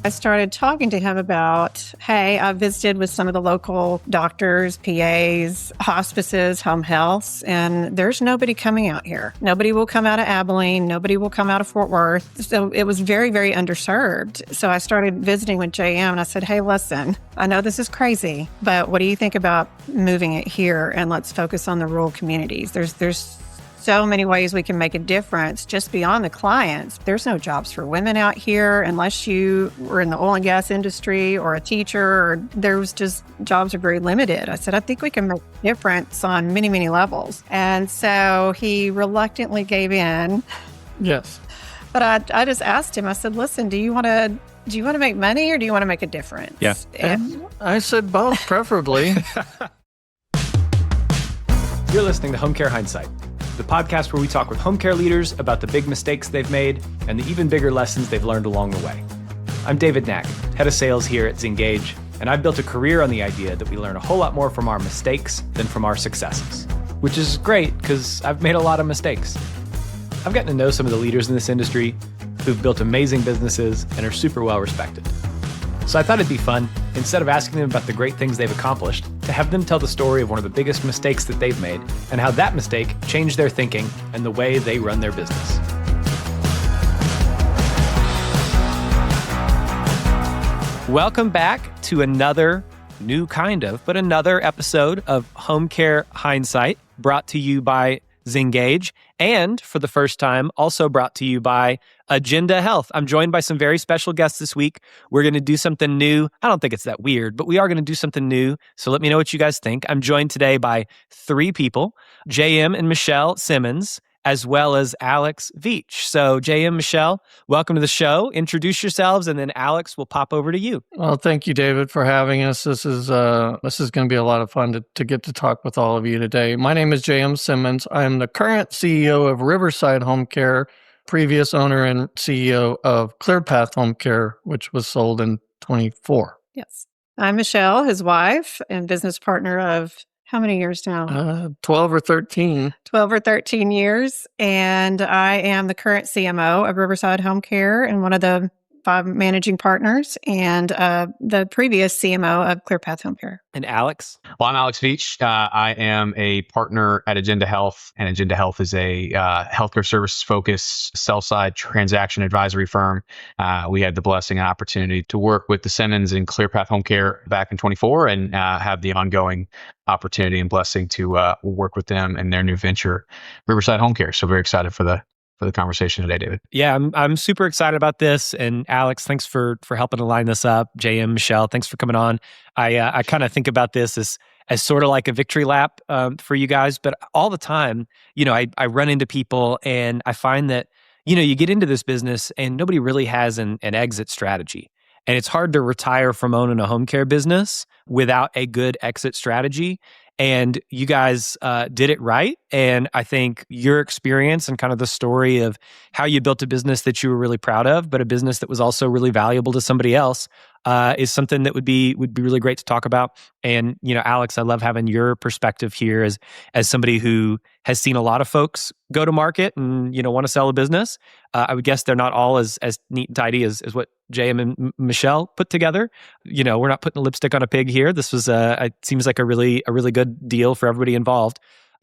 I started talking to him about, hey, I visited with some of the local doctors, PAs, hospices, home healths, and there's nobody coming out here. Nobody will come out of Abilene. Nobody will come out of Fort Worth. So it was very, very underserved. So I started visiting with JM and I said, hey, listen, I know this is crazy, but what do you think about moving it here and let's focus on the rural communities? There's so many ways we can make a difference just beyond the clients. There's no jobs for women out here unless you were in the oil and gas industry or a teacher, or there was just jobs are very limited. I said, I think we can make a difference on many, many levels. And so he reluctantly gave in. Yes. But I just asked him, I said, listen, do you want to make money or do you want to make a difference? Yeah. And I said both, preferably. You're listening to Home Care Hindsight, the podcast where we talk with home care leaders about the big mistakes they've made and the even bigger lessons they've learned along the way. I'm David Knack, head of sales here at Zingage, and I've built a career on the idea that we learn a whole lot more from our mistakes than from our successes, which is great because I've made a lot of mistakes. I've gotten to know some of the leaders in this industry who've built amazing businesses and are super well respected. So I thought it'd be fun, instead of asking them about the great things they've accomplished, to have them tell the story of one of the biggest mistakes that they've made and how that mistake changed their thinking and the way they run their business. Welcome back to another episode of Home Care Hindsight, brought to you by Zingage, and for the first time, also brought to you by Agenda Health. I'm joined by some very special guests this week. We're going to do something new. I don't think it's that weird, but we are going to do something new. So let me know what you guys think. I'm joined today by three people, JM and Michelle Simmonds, as well as Alex Veach. So JM, Michelle, welcome to the show. Introduce yourselves, and then Alex will pop over to you. Well, thank you, David, for having us. This is going to be a lot of fun to get to talk with all of you today. My name is JM Simmonds. I am the current CEO of Riverside Home Care, previous owner and CEO of ClearPath Home Care, which was sold in 24. Yes. I'm Michelle, his wife and business partner of how many years now? 12 or 13. 12 or 13 years. And I am the current CMO of Riverside Home Care and one of the 5 managing partners, and the previous CMO of ClearPath Home Care. And Alex? Well, I'm Alex Veach. I am a partner at Agenda Health, and Agenda Health is a healthcare services-focused sell-side transaction advisory firm. We had the blessing and opportunity to work with the Simmonds and ClearPath Home Care back in 24 and have the ongoing opportunity and blessing to work with them in their new venture, Riverside Home Care. So very excited for the conversation today, David. Yeah, I'm super excited about this. And Alex, thanks for helping to line this up. JM, Michelle, thanks for coming on. I kind of think about this as sort of like a victory lap for you guys. But all the time, I run into people and I find that, you get into this business and nobody really has an exit strategy. And it's hard to retire from owning a home care business without a good exit strategy. And you guys did it right. And I think your experience and kind of the story of how you built a business that you were really proud of, but a business that was also really valuable to somebody else, is something that would be really great to talk about. And Alex, I love having your perspective here as somebody who has seen a lot of folks go to market and want to sell a business. I would guess they're not all as neat and tidy as what JM and Michelle put together. We're not putting lipstick on a pig here. This was it seems like a really good deal for everybody involved.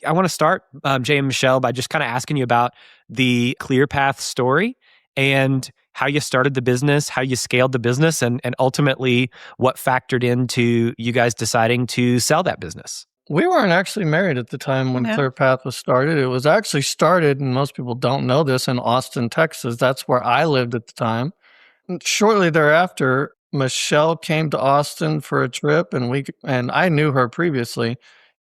I want to start, JM and Michelle, by just kind of asking you about the ClearPath story and how you started the business, how you scaled the business, and ultimately what factored into you guys deciding to sell that business. We weren't actually married at the time when ClearPath was started. It was actually started, and most people don't know this, in Austin, Texas. That's where I lived at the time. And shortly thereafter, Michelle came to Austin for a trip, and I knew her previously.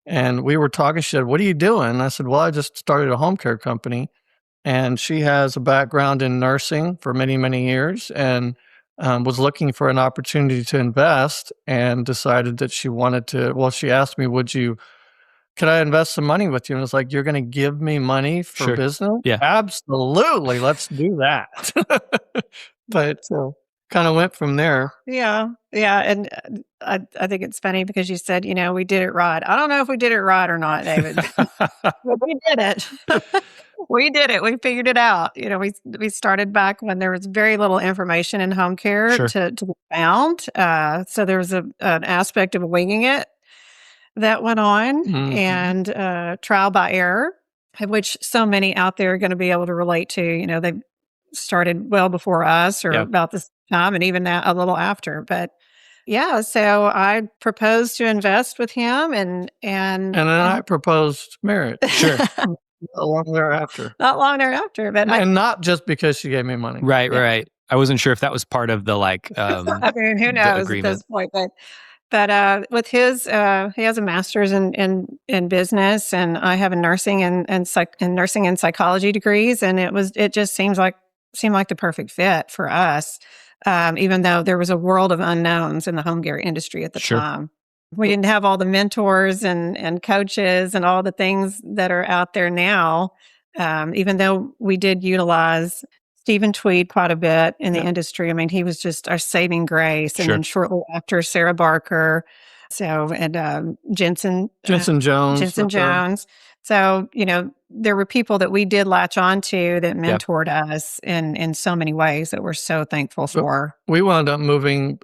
And we were talking. She said, "What are you doing?" And I said, "Well, I just started a home care company." And she has a background in nursing for many, many years and was looking for an opportunity to invest and decided that she wanted to. Well, she asked me, could I invest some money with you? And I was like, you're going to give me money for business? Yeah. Absolutely. Let's do that. But kind of went from there. Yeah. Yeah. And I think it's funny because you said, we did it right. I don't know if we did it right or not, David, but we did it. We did it. We figured it out. We started back when there was very little information in home care Sure. to be found. So there was an aspect of winging it that went on, and trial by error, which so many out there are going to be able to relate to. They started well before us or about this time, and even that a little after. But yeah, so I proposed to invest with him, and then I proposed marriage. Sure. Not long thereafter. Not long thereafter, but not just because she gave me money. Right. I wasn't sure if that was part of the I mean, who knows at this point, but with his, he has a master's in business, and I have a nursing and nursing and psychology degrees, and it just seemed like the perfect fit for us, even though there was a world of unknowns in the home care industry at the time. We didn't have all the mentors and coaches and all the things that are out there now, even though we did utilize Stephen Tweed quite a bit in the industry. I mean, he was just our saving grace. And then shortly after, Sarah Barker, and Jensen Jones. So, there were people that we did latch on to that mentored us in so many ways that we're so thankful for. We wound up moving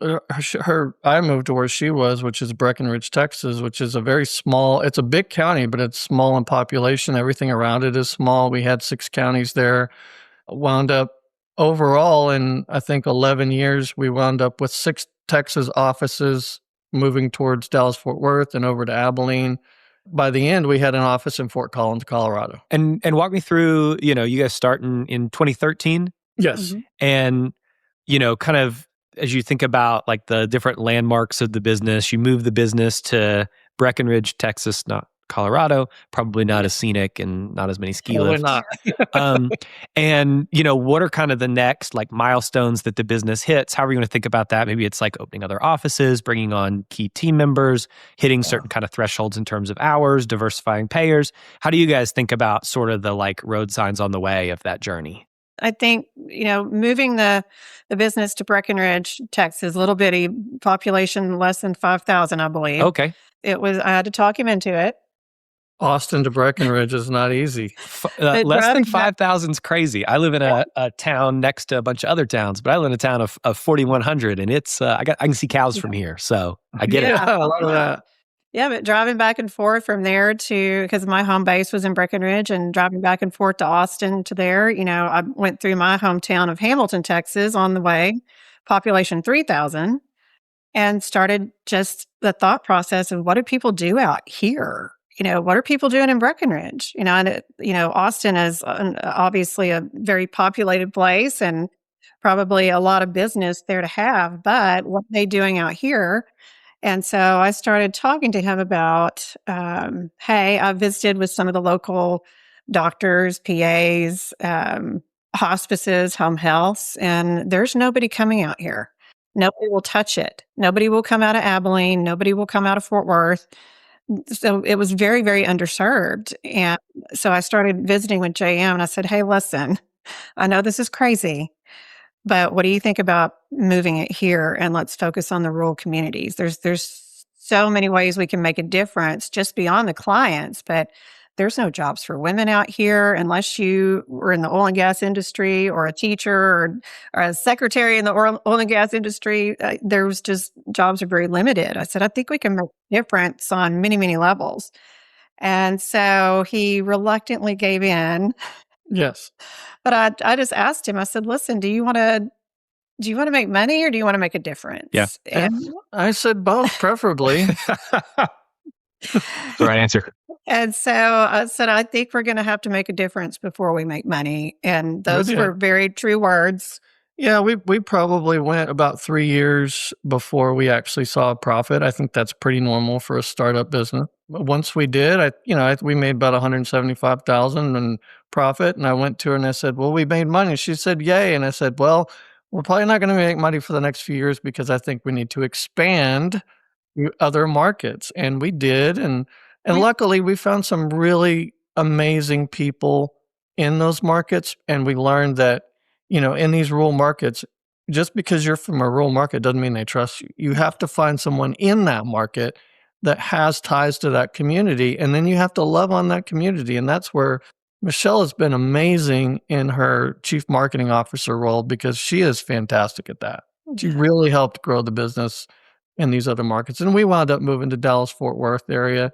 I moved to where she was, which is Breckenridge, Texas, which is it's a big county, but it's small in population. Everything around it is small. We had 6 counties there. Wound up overall in, I think, 11 years, we wound up with 6 Texas offices, moving towards Dallas-Fort Worth and over to Abilene. By the end, we had an office in Fort Collins, Colorado. And walk me through, you guys start in 2013? Yes. And, kind of as you think about like the different landmarks of the business, you move the business to Breckenridge, Texas, not Colorado, probably not as scenic and not as many ski lifts. Not. And, what are kind of the next like milestones that the business hits? How are we going to think about that? Maybe it's like opening other offices, bringing on key team members, hitting certain kind of thresholds in terms of hours, diversifying payers. How do you guys think about sort of the like road signs on the way of that journey? I think, moving the business to Breckenridge, Texas, little bitty population, less than 5,000, I believe. Okay. I had to talk him into it. Austin to Breckenridge is not easy. Less than 5,000 is crazy. I live in a town next to a bunch of other towns, but I live in a town of 4,100, and it's I can see cows from here, so I get it. I love that. Yeah, but driving back and forth from there because my home base was in Breckenridge, and driving back and forth to Austin to there, I went through my hometown of Hamilton, Texas on the way, population 3,000, and started just the thought process of what do people do out here? What are people doing in Breckenridge? Austin is obviously a very populated place and probably a lot of business there to have, but what are they doing out here? And so I started talking to him about, hey, I visited with some of the local doctors, PAs, hospices, home healths, and there's nobody coming out here. Nobody will touch it. Nobody will come out of Abilene. Nobody will come out of Fort Worth. So it was very, very underserved. And so I started visiting with JM, and I said, hey, listen, I know this is crazy, but what do you think about moving it here, and let's focus on the rural communities? There's so many ways we can make a difference just beyond the clients, but there's no jobs for women out here unless you were in the oil and gas industry or a teacher or a secretary in the oil and gas industry. There's just jobs are very limited. I said, I think we can make a difference on many, many levels. And so he reluctantly gave in. Yes. But I just asked him, I said, listen, do you want to make money or do you want to make a difference? Yeah. And I said both, preferably. The right answer. And so I said, I think we're going to have to make a difference before we make money. And those were very true words. Yeah, we probably went about 3 years before we actually saw a profit. I think that's pretty normal for a startup business. But once we did, we made about $175,000 in profit. And I went to her and I said, well, we made money. She said, yay. And I said, well, we're probably not going to make money for the next few years because I think we need to expand other markets. And we did. And luckily, we found some really amazing people in those markets. And we learned that, in these rural markets, just because you're from a rural market doesn't mean they trust you. You have to find someone in that market that has ties to that community, and then you have to love on that community. And that's where Michelle has been amazing in her chief marketing officer role, because she is fantastic at that. She really helped grow the business in these other markets. And we wound up moving to Dallas, Fort Worth area.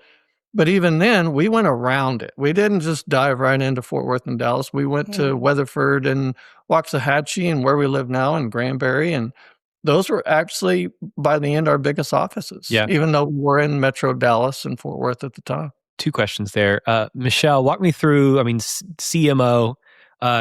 But even then, we went around it. We didn't just dive right into Fort Worth and Dallas. We went to Weatherford and Waxahachie and where we live now in Granbury. And those were actually, by the end, our biggest offices, even though we were in Metro Dallas and Fort Worth at the time. 2 questions there. Michelle, walk me through, CMO,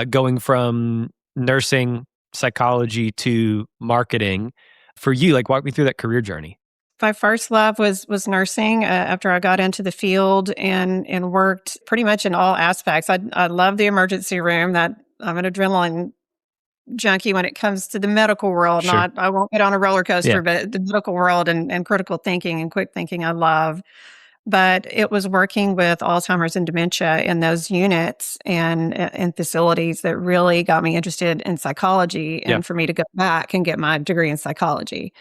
going from nursing, psychology to marketing. For you, walk me through that career journey. My first love was nursing after I got into the field and worked pretty much in all aspects. I love the emergency room. That I'm an adrenaline junkie when it comes to the medical world. Sure. I won't get on a roller coaster, but the medical world and critical thinking and quick thinking I love. But it was working with Alzheimer's and dementia in those units and facilities that really got me interested in psychology and for me to go back and get my degree in psychology.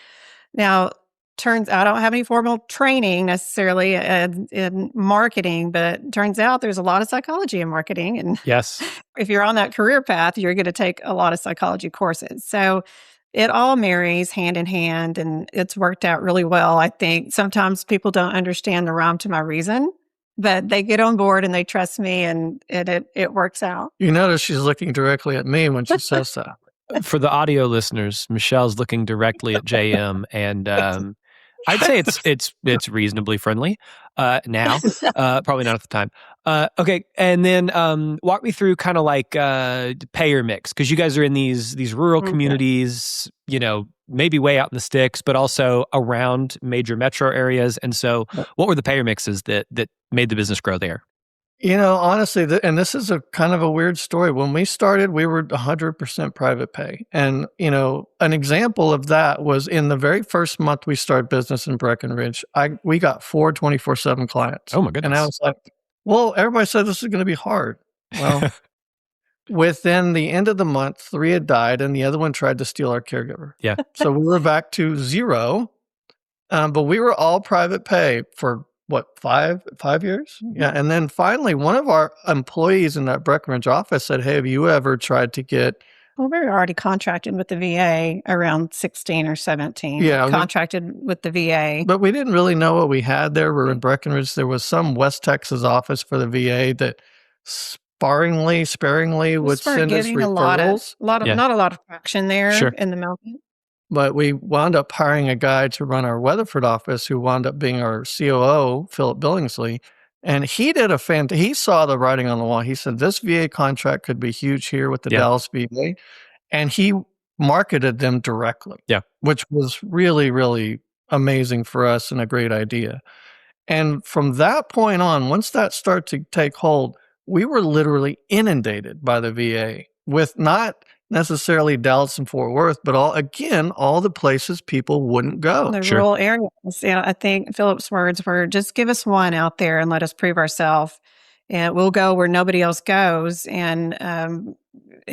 Now, turns out I don't have any formal training necessarily in marketing, but turns out there's a lot of psychology in marketing. And yes, if you're on that career path, you're going to take a lot of psychology courses. So it all marries hand in hand, and it's worked out really well. I think sometimes people don't understand the rhyme to my reason, but they get on board and they trust me, and it works out. You notice she's looking directly at me when she says that. For the audio listeners, Michelle's looking directly at JM, and I'd say it's reasonably friendly now. Probably not at the time. Okay, and then walk me through kind of payer mix, because you guys are in these rural communities, maybe way out in the sticks, but also around major metro areas. And so, what were the payer mixes that made the business grow there? Honestly, and this is a kind of a weird story. When we started, we were 100% private pay. And, an example of that was in the very first month we started business in Breckenridge, we got 4 24/7 clients. Oh my goodness. And I was like, well, everybody said this is going to be hard. Well, within the end of the month, 3 had died and the other one tried to steal our caregiver. Yeah. So we were back to 0, but we were all private pay for 5 years? Yeah. And then finally, one of our employees in that Breckenridge office said, hey, have you ever tried to get... Well, we were already contracted with the VA around 16 or 17. Yeah. Contracted with the VA. But we didn't really know what we had there. We were in Breckenridge. There was some West Texas office for the VA that sparingly would send us referrals. Not a lot of traction there in the mountain. But we wound up hiring a guy to run our Weatherford office who wound up being our COO, Philip Billingsley. And he did he saw the writing on the wall. He said, this VA contract could be huge here with the Dallas VA. And he marketed them directly, which was really, really amazing for us and a great idea. And from that point on, once that started to take hold, we were literally inundated by the VA with not necessarily Dallas and Fort Worth, but all the places people wouldn't go. The rural areas. I think Philip's words were, just give us one out there and let us prove ourselves. And we'll go where nobody else goes. And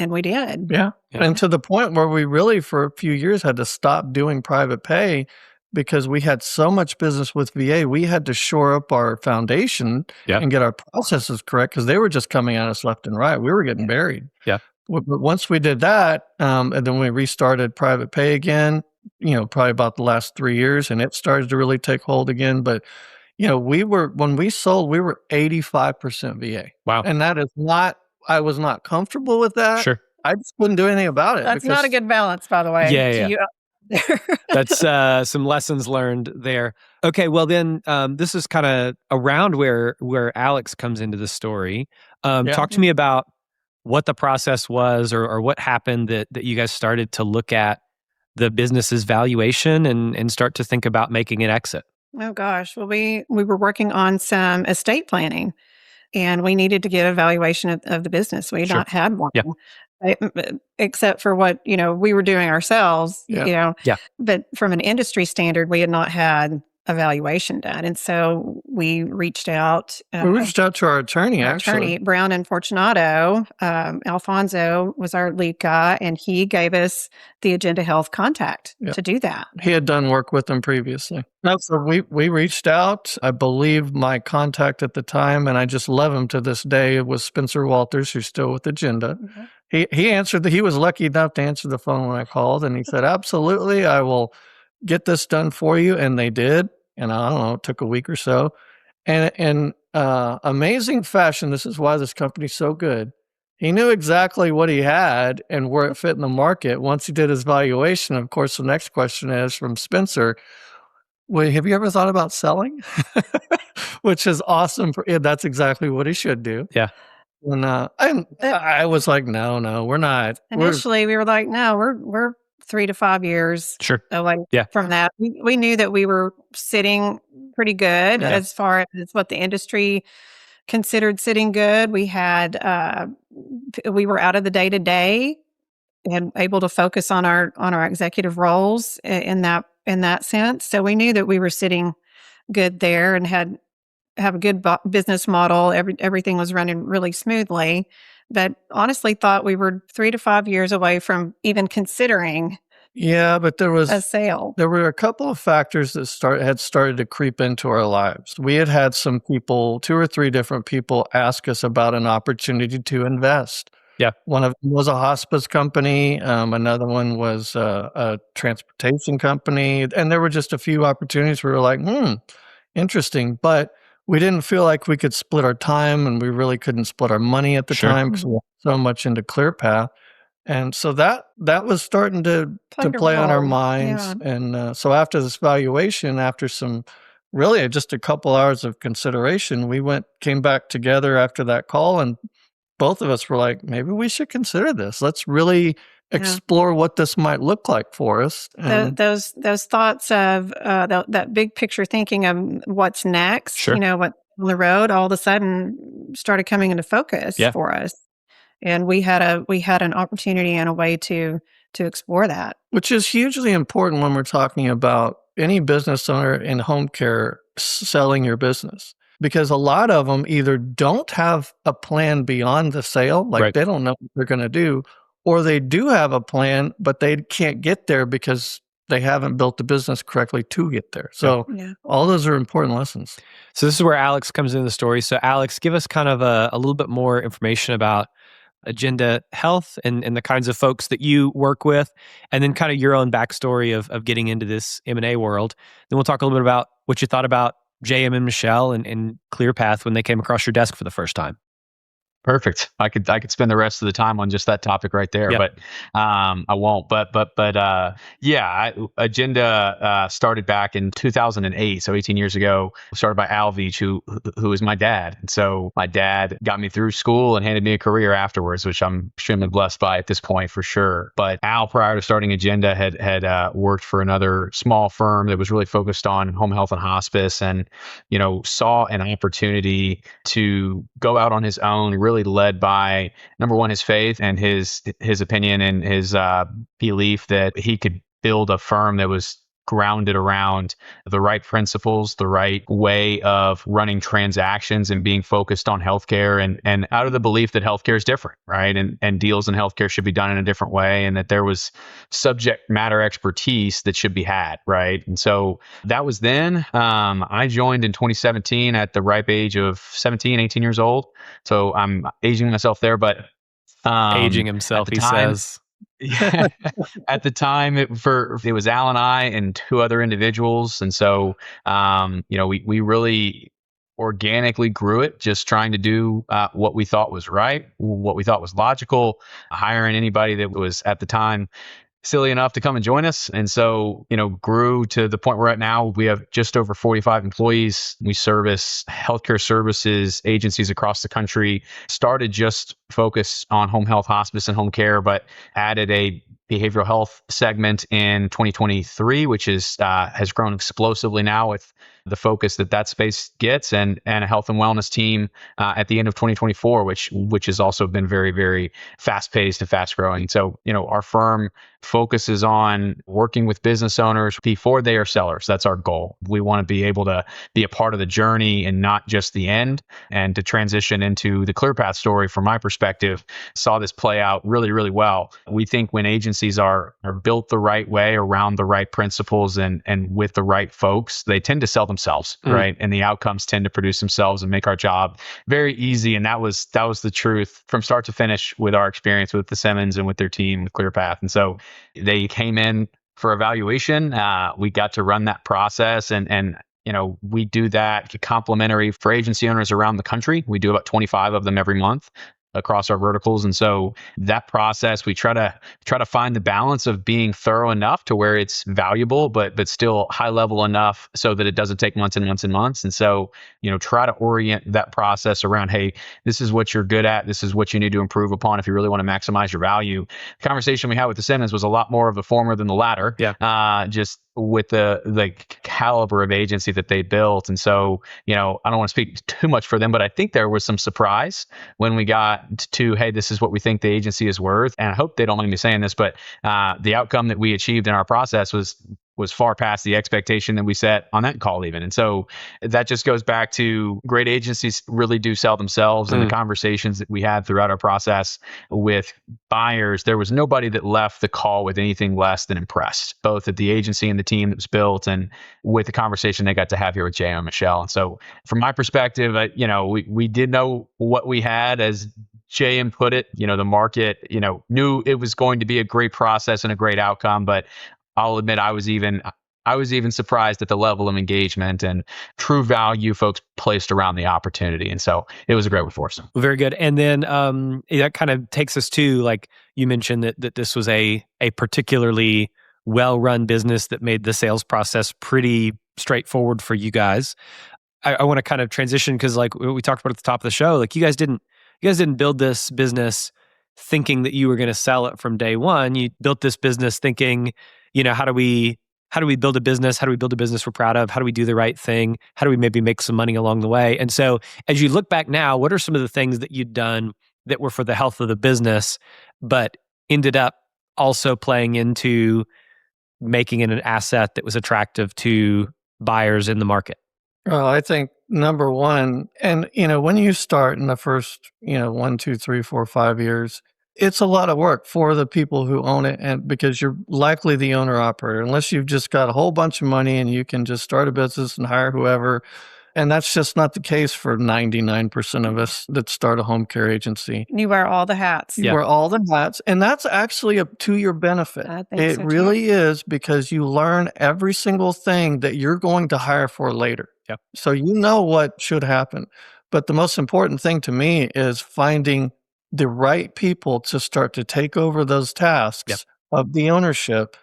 we did. Yeah. And to the point where we really, for a few years, had to stop doing private pay because we had so much business with VA. We had to shore up our foundation and get our processes correct because they were just coming at us left and right. We were getting buried. Yeah. But once we did that, and then we restarted private pay again, probably about the last 3 years, and it started to really take hold again. But, when we sold, we were 85% VA. Wow. And that is I was not comfortable with that. Sure. I just couldn't do anything about it. That's not a good balance, by the way. Yeah. That's some lessons learned there. Okay, well then, this is kind of around where Alex comes into the story. Talk to me about what the process was or what happened that you guys started to look at the business's valuation and start to think about making an exit. Oh gosh. Well, we were working on some estate planning and we needed to get a valuation of the business. We had not had one. Except for what, we were doing ourselves, but from an industry standard, we had not had valuation done. And so we reached out. We reached out to our attorney, Attorney Brown and Fortunato. Alfonso was our lead guy, and he gave us the Agenda Health contact to do that. He had done work with them previously. So we reached out. I believe my contact at the time, and I just love him to this day, was Spencer Walters, who's still with Agenda. Mm-hmm. He answered. He was lucky enough to answer the phone when I called, and he said, "Absolutely, I will get this done for you." And they did. And I don't know, it took a week or so. And in amazing fashion, this is why this company's so good. He knew exactly what he had and where it fit in the market. Once he did his valuation, of course, the next question is from Spencer, well, have you ever thought about selling? Which is awesome. That's exactly what he should do. Yeah. And I was like, no, we're not. Initially, we were like, no, we're 3 to 5 years away from that. We knew that we were sitting pretty good as far as what the industry considered sitting good. We had we were out of the day-to-day and able to focus on our executive roles in that sense. So we knew that we were sitting good there and have a good business model. Everything was running really smoothly. But honestly thought we were 3 to 5 years away from even considering but there was a sale. There were a couple of factors that had started to creep into our lives. We had some people, 2 or 3 different people, ask us about an opportunity to invest. Yeah. One of them was a hospice company. Another one was a transportation company. And there were just a few opportunities where we were like, interesting. But we didn't feel like we could split our time, and we really couldn't split our money at the time because we were so much into ClearPath. And so that was starting to play on our minds. Yeah. And so after this valuation, after some really just a couple hours of consideration, we came back together after that call, and both of us were like, maybe we should consider this. Let's really explore what this might look like for us. And those thoughts of that big picture thinking of what's next, what on the road, all of a sudden started coming into focus for us. And we had an opportunity and a way to explore that. Which is hugely important when we're talking about any business owner in home care selling your business. Because a lot of them either don't have a plan beyond the sale, like they don't know what they're going to do, or they do have a plan, but they can't get there because they haven't built the business correctly to get there. So all those are important lessons. So this is where Alex comes into the story. So Alex, give us kind of a little bit more information about Agenda Health and the kinds of folks that you work with, and then kind of your own backstory of getting into this M&A world. Then we'll talk a little bit about what you thought about JM and Michelle and ClearPath when they came across your desk for the first time. Perfect. I could spend the rest of the time on just that topic right there, but I won't. But Agenda started back in 2008, so 18 years ago. Started by Al Veach, who is my dad. And so my dad got me through school and handed me a career afterwards, which I'm extremely blessed by at this point for sure. But Al, prior to starting Agenda, had worked for another small firm that was really focused on home health and hospice, and saw an opportunity to go out on his own, really led by, number one, his faith and his opinion and his belief that he could build a firm that was grounded around the right principles, the right way of running transactions and being focused on healthcare, and out of the belief that healthcare is different, right? And deals in healthcare should be done in a different way, and that there was subject matter expertise that should be had, right? And so that was then. I joined in 2017 at the ripe age of 17, 18 years old. So I'm aging myself there, but aging himself, he says. Yeah. At the time, it was Al and I and 2 other individuals, and so we really organically grew it, just trying to do what we thought was right, what we thought was logical, hiring anybody that was at the time silly enough to come and join us. And so, grew to the point we're at now. We have just over 45 employees. We service healthcare services agencies across the country. Started just focused on home health, hospice, and home care, but added a behavioral health segment in 2023, which has grown explosively now with the focus that space gets, and a health and wellness team at the end of 2024, which has also been very, very fast paced and fast growing. So, our firm focuses on working with business owners before they are sellers. That's our goal. We want to be able to be a part of the journey and not just the end. And to transition into the ClearPath story, from my perspective, saw this play out really, really well. We think when agencies are built the right way around the right principles and with the right folks, they tend to sell themselves, right? And the outcomes tend to produce themselves and make our job very easy. And that was the truth from start to finish with our experience with the Simmonds and with their team with ClearPath. And so they came in for evaluation. We got to run that process, and we do that complimentary for agency owners around the country. We do about 25 of them every month across our verticals. And so that process, we try to find the balance of being thorough enough to where it's valuable, but still high level enough so that it doesn't take months and months and months. And so, try to orient that process around, hey, this is what you're good at. This is what you need to improve upon if you really want to maximize your value. The conversation we had with the Simmonds was a lot more of the former than the latter. Yeah. Just with the caliber of agency that they built. And so, I don't want to speak too much for them, but I think there was some surprise when we got to, hey, this is what we think the agency is worth. And I hope they don't mind me saying this, but the outcome that we achieved in our process was far past the expectation that we set on that call even. And so that just goes back to great agencies really do sell themselves. And the conversations that we had throughout our process with buyers, there was nobody that left the call with anything less than impressed, both at the agency and the team that was built, and with the conversation they got to have here with Jay and Michelle. And so from my perspective, we did know what we had. As JM put it, the market, knew it was going to be a great process and a great outcome, but I'll admit I was even surprised at the level of engagement and true value folks placed around the opportunity. And so it was a great one for us. Very good. And then that kind of takes us to, like you mentioned, that this was a particularly well-run business that made the sales process pretty straightforward for you guys. I want to kind of transition because, like we talked about at the top of the show, like you guys didn't build this business thinking that you were going to sell it from day one. You built this business thinking, how do we build a business? How do we build a business we're proud of? How do we do the right thing? How do we maybe make some money along the way? And so as you look back now, what are some of the things that you'd done that were for the health of the business, but ended up also playing into making it an asset that was attractive to buyers in the market? Well, I think number one, and when you start in the first, 1, 2, 3, 4, 5 years, it's a lot of work for the people who own it, and because you're likely the owner operator, unless you've just got a whole bunch of money and you can just start a business and hire whoever. And that's just not the case for 99% of us that start a home care agency. You wear all the hats. You wear all the hats, and that's actually to your benefit. I think It so really is, because you learn every single thing that you're going to hire for later. Yep. So you know what should happen. But the most important thing to me is finding the right people to start to take over those tasks of the ownership,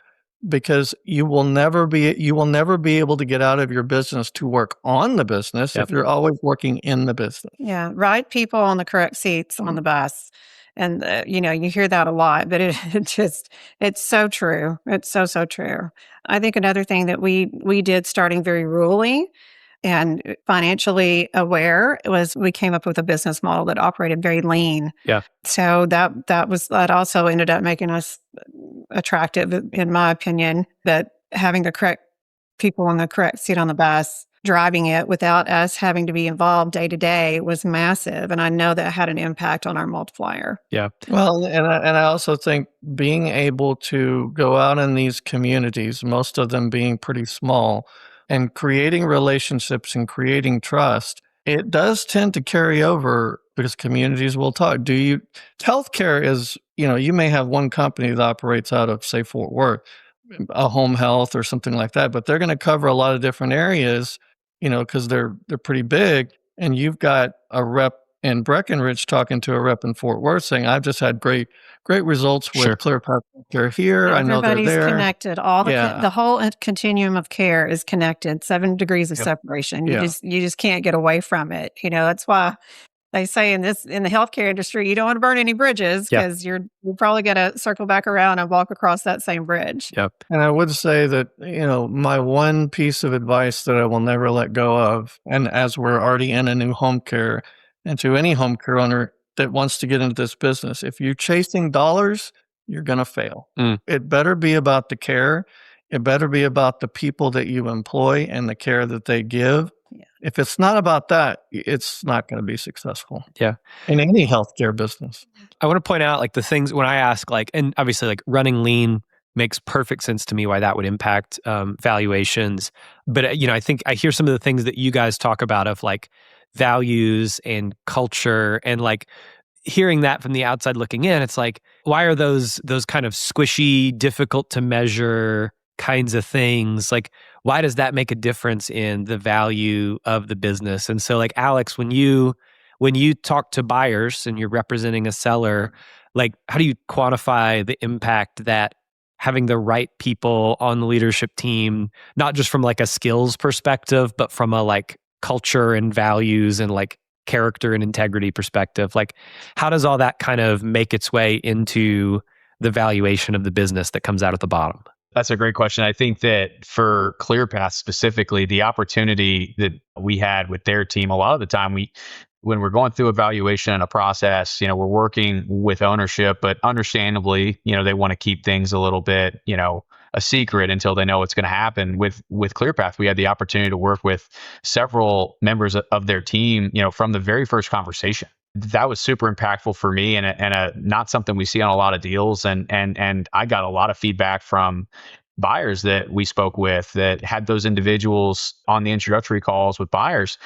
because you will never be able to get out of your business to work on the business if you're always working in the business. Yeah, right people on the correct seats on the bus. And, you hear that a lot, but it's so true. It's so true. I think another thing that we did, starting very rurally and financially aware, was we came up with a business model that operated very lean. Yeah. So that also ended up making us attractive, in my opinion, that having the correct people on the correct seat on the bus driving it without us having to be involved day to day was massive. And I know that had an impact on our multiplier. Yeah. Well, and I also think being able to go out in these communities, most of them being pretty small, and creating relationships and creating trust, it does tend to carry over, because communities will talk. Healthcare is, you may have one company that operates out of, say, Fort Worth, a home health or something like that, but they're going to cover a lot of different areas, because they're pretty big. And you've got a rep in Breckenridge talking to a rep in Fort Worth saying, I've just had great results with ClearPath Care here. I know they're there. Everybody's connected. The whole continuum of care is connected. 7 degrees of separation. You just can't get away from it. That's why They say in the healthcare industry, you don't want to burn any bridges because you're probably going to circle back around and walk across that same bridge. Yep. And I would say that, my one piece of advice that I will never let go of, and as we're already in a new home care, and to any home care owner that wants to get into this business, if you're chasing dollars, you're going to fail. It better be about the care. It better be about the people that you employ and the care that they give. Yeah. If it's not about that, it's not going to be successful. Yeah. In any healthcare business. I want to point out the things when I ask and obviously running lean makes perfect sense to me why that would impact valuations. But, I think I hear some of the things that you guys talk about of values and culture and hearing that from the outside looking in, it's why are those kind of squishy, difficult to measure kinds of things, why does that make a difference in the value of the business? And so Alex, when you talk to buyers and you're representing a seller, how do you quantify the impact that having the right people on the leadership team, not just from a skills perspective, but from a culture and values and character and integrity perspective, how does all that kind of make its way into the valuation of the business that comes out at the bottom? That's a great question. I think that for ClearPath specifically, the opportunity that we had with their team, a lot of the time when we're going through a valuation and a process, we're working with ownership, but understandably, they want to keep things a little bit, a secret until they know what's going to happen. With ClearPath, we had the opportunity to work with several members of their team, from the very first conversation. That was super impactful for me and not something we see on a lot of deals. And I got a lot of feedback from buyers that we spoke with that had those individuals on the introductory calls with buyers,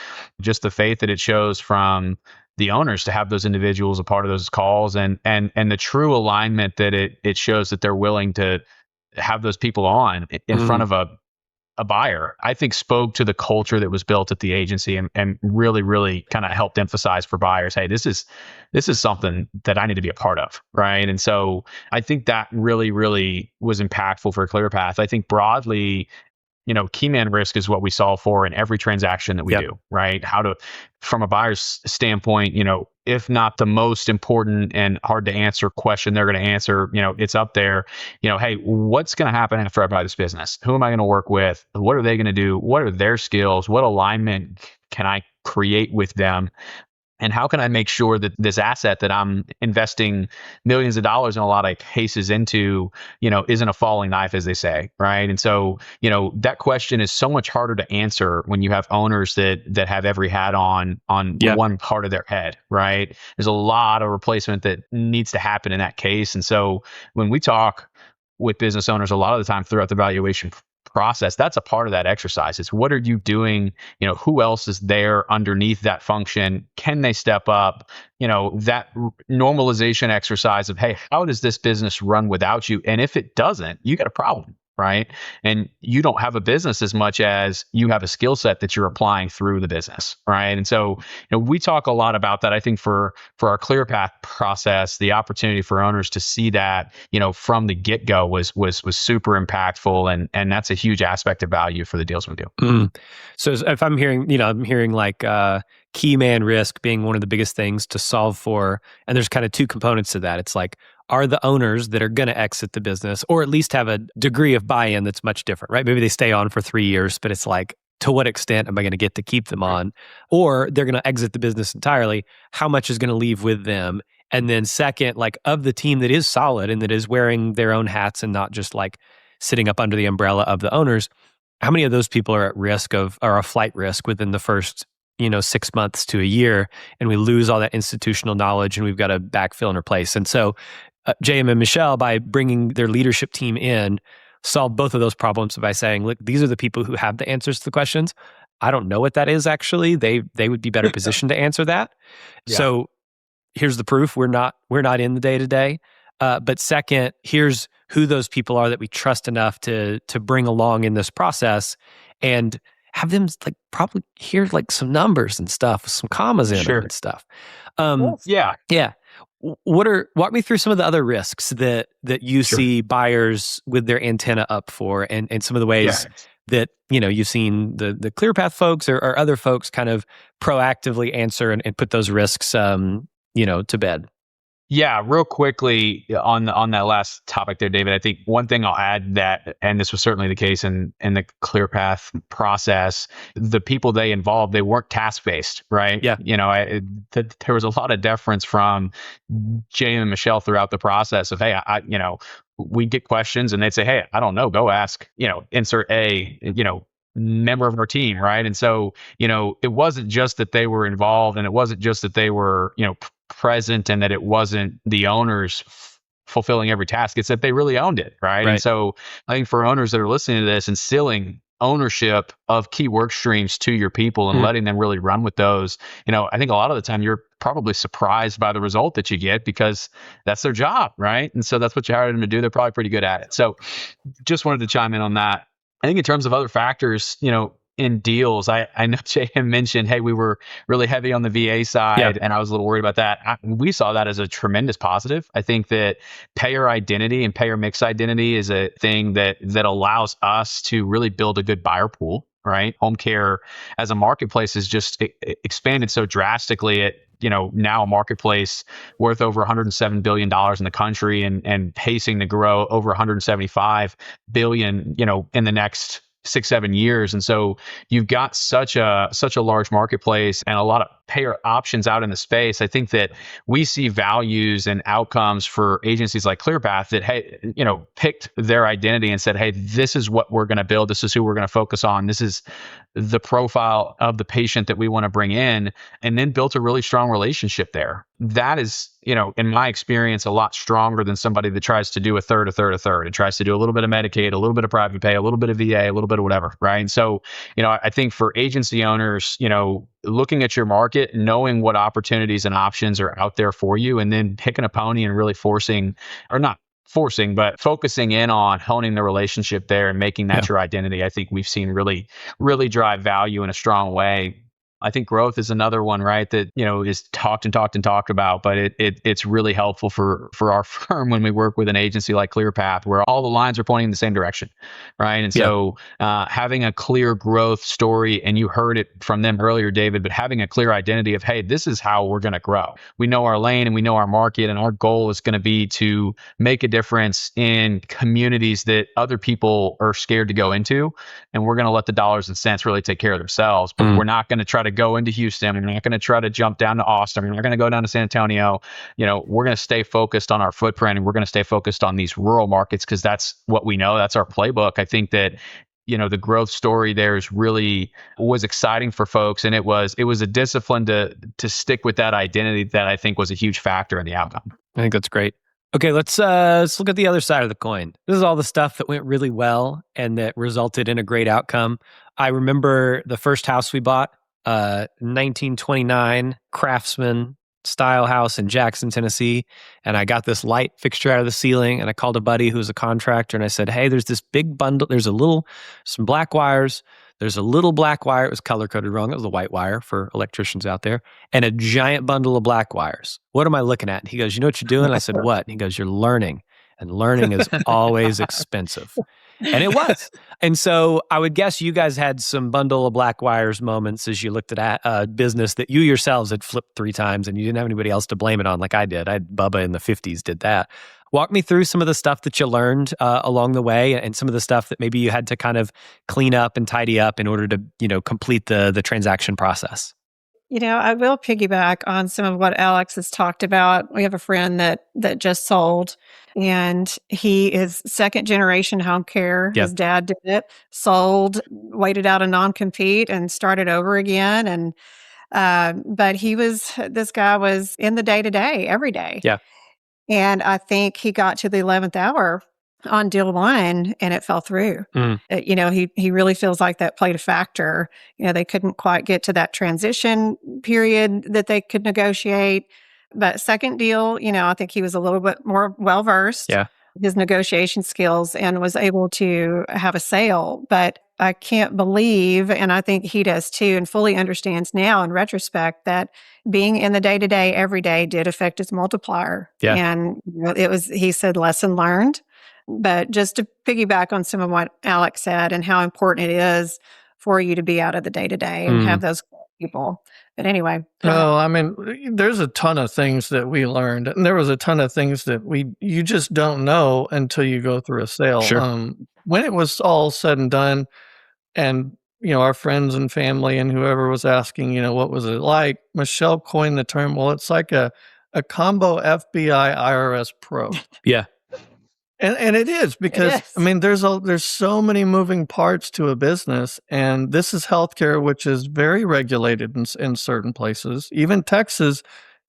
just the faith that it shows from the owners to have those individuals a part of those calls and the true alignment that it shows that they're willing to have those people on in front of a buyer, I think spoke to the culture that was built at the agency and really, really kind of helped emphasize for buyers, hey, this is something that I need to be a part of, right? And so I think that really, really was impactful for ClearPath. I think broadly, key man risk is what we solve for in every transaction that we do, right? From a buyer's standpoint, if not the most important and hard to answer question they're going to answer, it's up there, hey, what's going to happen after I buy this business? Who am I going to work with? What are they going to do? What are their skills? What alignment can I create with them? And how can I make sure that this asset that I'm investing millions of dollars in a lot of cases into, isn't a falling knife, as they say, right? And so, that question is so much harder to answer when you have owners that have every hat on one part of their head, right? There's a lot of replacement that needs to happen in that case. And so when we talk with business owners a lot of the time throughout the valuation process, that's a part of that exercise. It's what are you doing? Who else is there underneath that function? Can they step up? That normalization exercise of, hey, how does this business run without you? And if it doesn't, you got a problem, right? And you don't have a business as much as you have a skill set that you're applying through the business, right? And so, we talk a lot about that. I think for our ClearPath process, the opportunity for owners to see that, from the get-go was super impactful, and that's a huge aspect of value for the deals we do. Mm. So if I'm hearing, key man risk being one of the biggest things to solve for, and there's kind of two components to that. It's are the owners that are going to exit the business, or at least have a degree of buy-in that's much different, right? Maybe they stay on for 3 years, but it's to what extent am I going to get to keep them on? Or they're going to exit the business entirely. How much is going to leave with them? And then second, of the team that is solid and that is wearing their own hats and not just sitting up under the umbrella of the owners, how many of those people are at risk or a flight risk within the first 6 months to a year, and we lose all that institutional knowledge and we've got to backfill and replace. And so JM and Michelle, by bringing their leadership team in, solve both of those problems by saying, look, these are the people who have the answers to the questions. I don't know what that is actually. They would be better positioned to answer that. Yeah. So here's the proof. We're not in the day-to-day. But second, here's who those people are that we trust enough to bring along in this process, and have them probably hear some numbers and stuff, some commas in them and stuff. Yeah. Walk me through some of the other risks that you see buyers with their antenna up for, and some of the ways that, you've seen the ClearPath folks or other folks kind of proactively answer and put those risks, to bed? Yeah, real quickly on that last topic there, David. I think one thing I'll add that, and this was certainly the case in the ClearPath process, the people they involved, they weren't task based, right? Yeah. There was a lot of deference from Jay and Michelle throughout the process of, hey, we get questions and they'd say, hey, I don't know, go ask, insert a, member of our team, right? And so, it wasn't just that they were involved, and it wasn't just that they were, present, and that it wasn't the owners fulfilling every task. It's that they really owned it, right? And so I think for owners that are listening to this, instilling ownership of key work streams to your people and letting them really run with those, I think a lot of the time you're probably surprised by the result that you get, because that's their job, right? And so that's what you hired them to do. They're probably pretty good at it. So just wanted to chime in on that. I think in terms of other factors, in deals, I know JM mentioned, hey, we were really heavy on the VA side, and I was a little worried about that. We saw that as a tremendous positive. I think that payer identity and payer mix identity is a thing that allows us to really build a good buyer pool, right? Home care as a marketplace has just expanded so drastically. Now a marketplace worth over $107 billion in the country and pacing to grow over $175 billion, in the next 6-7 years. And so you've got such a large marketplace and a lot of payer options out in the space. I think that we see values and outcomes for agencies like ClearPath that, hey, picked their identity and said, hey, this is what we're going to build. This is who we're going to focus on. This is the profile of the patient that we want to bring in, and then built a really strong relationship there. That is, in my experience, a lot stronger than somebody that tries to do a third. It tries to do a little bit of Medicaid, a little bit of private pay, a little bit of VA, a little bit of whatever, right? And so, I think for agency owners, looking at your market, knowing what opportunities and options are out there for you, and then picking a pony and really but focusing in on honing the relationship there and making that your identity, I think we've seen really, really drive value in a strong way. I think growth is another one, right? That, is talked about, but it's really helpful for our firm when we work with an agency like ClearPath, where all the lines are pointing in the same direction, right? And so having a clear growth story, and you heard it from them earlier, David, but having a clear identity of, hey, this is how we're going to grow. We know our lane and we know our market, and our goal is going to be to make a difference in communities that other people are scared to go into. And we're going to let the dollars and cents really take care of themselves, but we're not going to try to go into Houston. We're not going to try to jump down to Austin. We're not going to go down to San Antonio. We're going to stay focused on our footprint, and we're going to stay focused on these rural markets, because that's what we know. That's our playbook. I think that, the growth story there was exciting for folks, and it was a discipline to stick with that identity that I think was a huge factor in the outcome. I think that's great. Okay, let's look at the other side of the coin. This is all the stuff that went really well and that resulted in a great outcome. I remember the first house we bought, 1929 Craftsman style house in Jackson, Tennessee. And I got this light fixture out of the ceiling, and I called a buddy who's a contractor, and I said, hey, there's this big bundle. There's some black wires. There's a little black wire. It was color coded wrong. It was a white wire for electricians out there, and a giant bundle of black wires. What am I looking at? And he goes, you know what you're doing? I said, what? And he goes, you're learning. And learning is always expensive. And it was. And so I would guess you guys had some bundle of black wires moments as you looked at a business that you yourselves had flipped 3 times, and you didn't have anybody else to blame it on like I did. Bubba in the 50s did that. Walk me through some of the stuff that you learned along the way, and some of the stuff that maybe you had to kind of clean up and tidy up in order to, complete the transaction process. I will piggyback on some of what Alex has talked about. We have a friend that just sold, and he is second generation home care. Yep. His dad did it, sold, waited out a non-compete, and started over again. And but this guy was in the day-to-day every day. Yeah. And I think he got to the 11th hour on deal 1, and it fell through. He really feels like that played a factor. They couldn't quite get to that transition period that they could negotiate. But second deal, I think he was a little bit more well-versed. Yeah. His negotiation skills, and was able to have a sale. But I can't believe, and I think he does too, and fully understands now in retrospect, that being in the day-to-day every day did affect his multiplier. Yeah. And he said, lesson learned. But just to piggyback on some of what Alex said and how important it is for you to be out of the day-to-day and have those people. But anyway. No, I mean, there's a ton of things that we learned, and there was a ton of things that you just don't know until you go through a sale. Sure. When it was all said and done, and our friends and family and whoever was asking, what was it like? Michelle coined the term. Well, it's like a combo FBI IRS probe. Yeah. And it is, because It is. I mean, there's so many moving parts to a business, and this is healthcare, which is very regulated in certain places. Even Texas,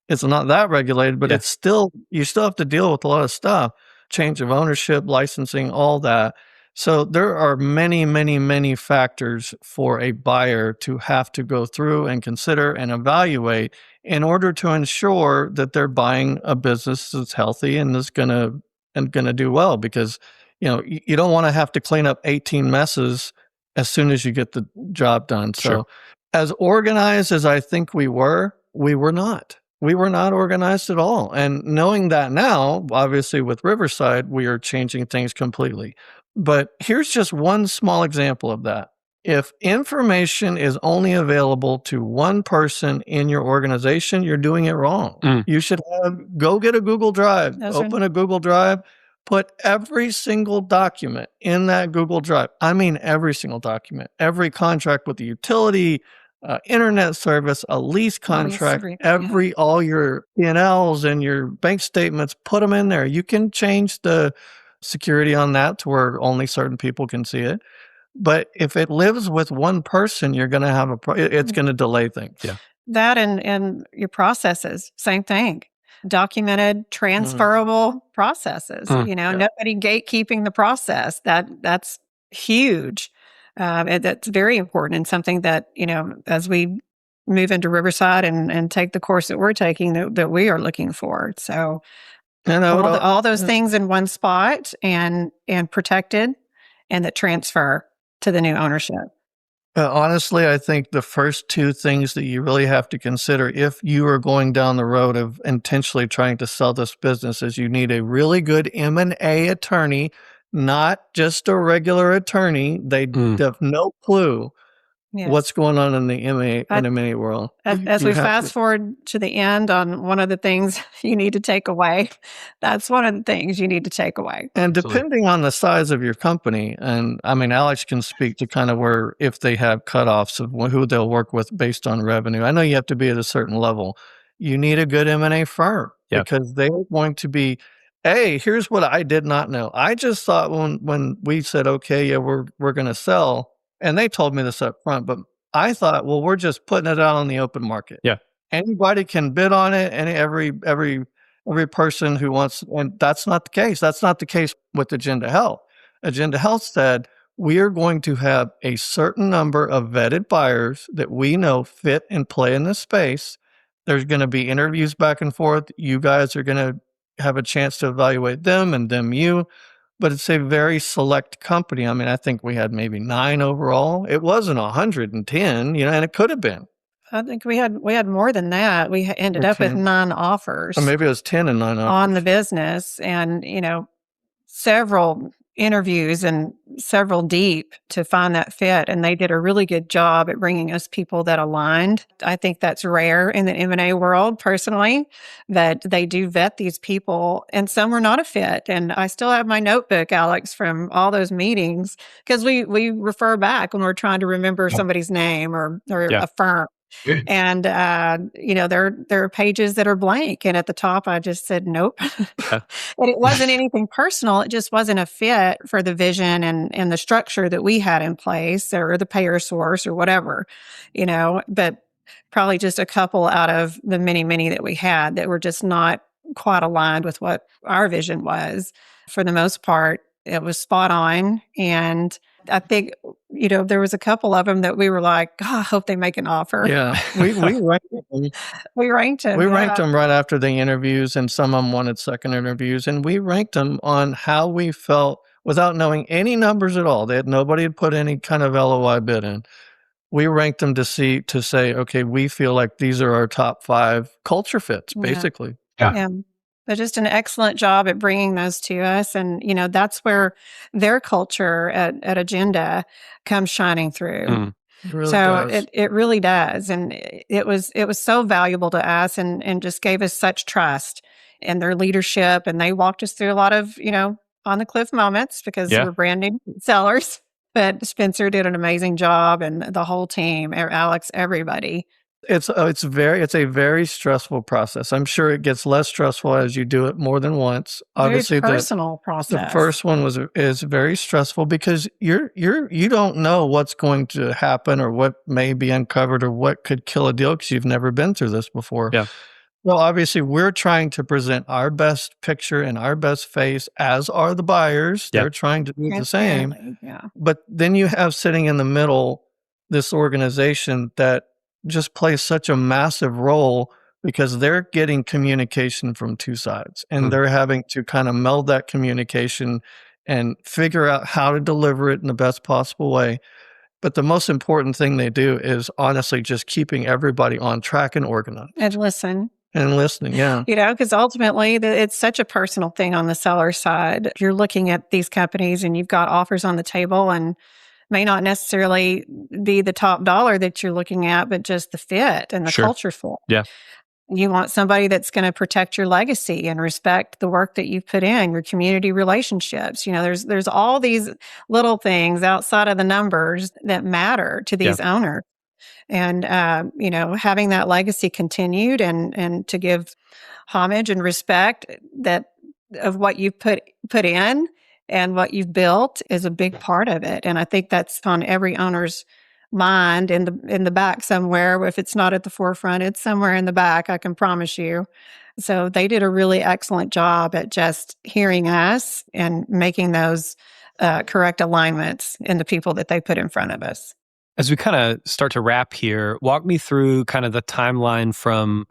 it's not that regulated, but it's still, you still have to deal with a lot of stuff, change of ownership, licensing, all that. So there are many, many, many factors for a buyer to have to go through and consider and evaluate in order to ensure that they're buying a business that's healthy and is going to do well, because you don't want to have to clean up 18 messes as soon as you get the job done. So Sure. as organized as I think we were not. We were not organized at all. And knowing that now, obviously with Riverside, we are changing things completely. But here's just one small example of that. If information is only available to one person in your organization, you're doing it wrong. You should go get a Google Drive, open a Google Drive, put every single document in that Google Drive. I mean, every single document, every contract with the utility, internet service, a lease contract, all your P&Ls and your bank statements, put them in there. You can change the security on that to where only certain people can see it. But if it lives with one person, you're going to have it's going to delay things. Yeah. That and your processes, same thing. Documented, transferable processes. Nobody gatekeeping the process. That's huge. That's very important, and something that, as we move into Riverside and take the course that we're taking, that we are looking for. So all those things in one spot and protected, and that transfer to the new ownership. Honestly, I think the first two things that you really have to consider if you are going down the road of intentionally trying to sell this business is you need a really good M&A attorney, not just a regular attorney. They have no clue what's going on in the M&A world. As we fast forward to the end on one of the things you need to take away, that's one of the things you need to take away. And depending on the size of your company, and I mean, Alex can speak to kind of where, if they have cutoffs of who they'll work with based on revenue. I know you have to be at a certain level. You need a good M&A firm because they're going to be, hey, here's what I did not know. I just thought when we said, okay, we're going to sell, and they told me this up front, but I thought, well, we're just putting it out on the open market. Yeah. Anybody can bid on it, and every person who wants, and that's not the case. That's not the case with Agenda Health. Agenda Health said, we are going to have a certain number of vetted buyers that we know fit and play in this space. There's going to be interviews back and forth. You guys are going to have a chance to evaluate them and them you. But it's a very select company. I mean, I think we had maybe 9 overall. It wasn't 110, and it could have been. I think we had more than that. We ended up with 9 offers. Or maybe it was 10 and 9 offers. On the business, and, several interviews and several deep to find that fit. And they did a really good job at bringing us people that aligned. I think that's rare in the M&A world, personally, that they do vet these people, and some were not a fit. And I still have my notebook, Alex, from all those meetings, because we refer back when we're trying to remember somebody's name or a firm. And, there are pages that are blank. And at the top, I just said, nope. And it wasn't anything personal. It just wasn't a fit for the vision and the structure that we had in place, or the payer source or whatever, but probably just a couple out of the many, many that we had that were just not quite aligned with what our vision was. For the most part, it was spot on. And I think, there was a couple of them that we were like, God, I hope they make an offer. Yeah, we ranked them. We ranked them. We ranked them right after the interviews, and some of them wanted second interviews. And we ranked them on how we felt without knowing any numbers at all. Nobody had put any kind of LOI bid in. We ranked them to say, okay, we feel like these are our top 5 culture fits, basically. Yeah. But just an excellent job at bringing those to us. And, that's where their culture at Agenda comes shining through. Mm. It really So does. it really does. And it was so valuable to us and just gave us such trust in their leadership. And they walked us through a lot of, on the cliff moments because Yeah. we're brand new sellers. But Spencer did an amazing job, and the whole team, Alex, everybody. It's a very stressful process. I'm sure it gets less stressful as you do it more than once. Obviously, Very personal process. the first one is very stressful because you don't know what's going to happen or what may be uncovered or what could kill a deal because you've never been through this before. Yeah. Well, obviously, we're trying to present our best picture and our best face, as are the buyers. Yep. They're trying to do the same. Yeah. But then you have sitting in the middle this organization that just plays such a massive role because they're getting communication from two sides and they're having to kind of meld that communication and figure out how to deliver it in the best possible way. But the most important thing they do is honestly just keeping everybody on track and organized. And listen. And listening, yeah. Because ultimately it's such a personal thing on the seller side. You're looking at these companies and you've got offers on the table and may not necessarily be the top dollar that you're looking at, but just the fit and the culture fit. Yeah. You want somebody that's going to protect your legacy and respect the work that you've put in, your community relationships. There's all these little things outside of the numbers that matter to these owners. And, having that legacy continued and to give homage and respect of what you've put in and what you've built is a big part of it. And I think that's on every owner's mind in the back somewhere. If it's not at the forefront, it's somewhere in the back, I can promise you. So they did a really excellent job at just hearing us and making those correct alignments in the people that they put in front of us. As we kind of start to wrap here, walk me through kind of the timeline from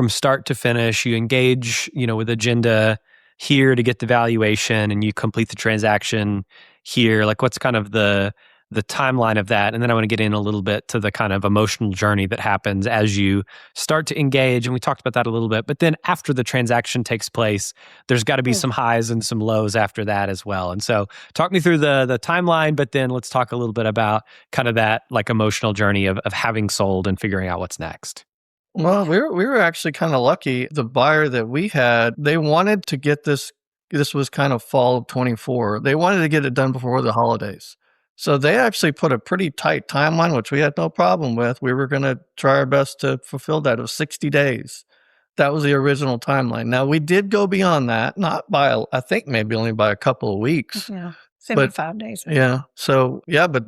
start to finish. You engage, with Agenda here to get the valuation, and you complete the transaction here. Like, what's kind of the timeline of that? And then I want to get in a little bit to the kind of emotional journey that happens as you start to engage. And we talked about that a little bit. But then after the transaction takes place, there's got to be some highs and some lows after that as well. And so talk me through the timeline, but then let's talk a little bit about kind of that like emotional journey of having sold and figuring out what's next. Well, we were actually kind of lucky. The buyer that we had, they wanted to get this was kind of fall of 24. They wanted to get it done before the holidays. So they actually put a pretty tight timeline, which we had no problem with. We were going to try our best to fulfill that. It was 60 days. That was the original timeline. Now, we did go beyond that, not by, I think maybe only by a couple of weeks. Yeah, 75 days. Yeah. So, but